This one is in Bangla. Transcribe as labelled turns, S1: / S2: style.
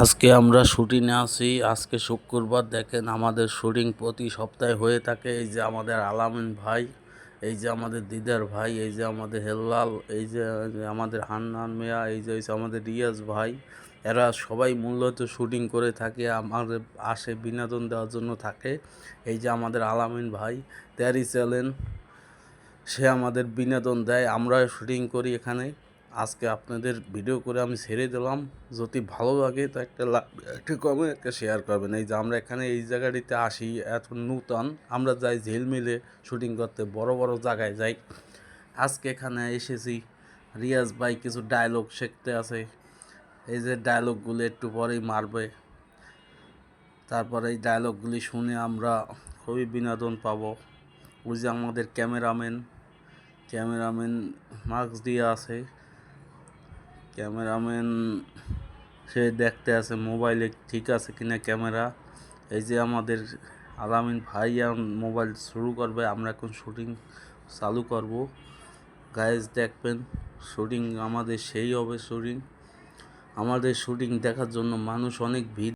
S1: আজকে আমরা শুটিংয়ে আছি। আজকে শুক্রবার। দেখেন আমাদের শুটিং প্রতি সপ্তাহে হয়ে থাকে। এই যে আমাদের আলামিন ভাই, এই যে আমাদের দিদার ভাই, এই যে আমাদের হেল্লাল, এই যে আমাদের হান্নান মিয়া, এই যে হচ্ছে আমাদের রিয়াজ ভাই। এরা সবাই মূলত শুটিং করে থাকে, আমাদের আসে বিনোদন দেওয়ার জন্য থাকে। এই যে আমাদের আলামিন ভাই তেরি চ্যানেল, সে আমাদের বিনোদন দেয়, আমরা শুটিং করি এখানে। আজকে আপনাদের ভিডিও করে আমি ছেড়ে দিলাম। যদি ভালো লাগে তো একটা কমেন্ট, একটা শেয়ার করবেন। এই যে আমরা এখানে এই জায়গাটিতে আসি, এত নূতন, আমরা যাই ঝিলমিলে শুটিং করতে, বড় বড় জায়গায় যাই। আজকে এখানে এসেছি, রিয়াজ ভাই কিছু ডায়লগ শিখতে আছে। এই যে ডায়লগগুলো একটু পরেই মারবে, তারপরে এই ডায়লগগুলি শুনে আমরা খুবই বিনোদন পাবো। ওই যে আমাদের ক্যামেরাম্যান মাস্ক দিয়ে আছে, ক্যামেরাম্যান সে দেখতে আছে মোবাইলে ঠিক আছে কিনা ক্যামেরা। এই যে আমাদের আলামিন ভাই মোবাইল শুরু করবে, আমরা এখন শুটিং চালু করব। গাইজ দেখবেন শুটিং আমাদের সেই হবে। আমাদের শুটিং দেখার জন্য মানুষ অনেক ভিড়।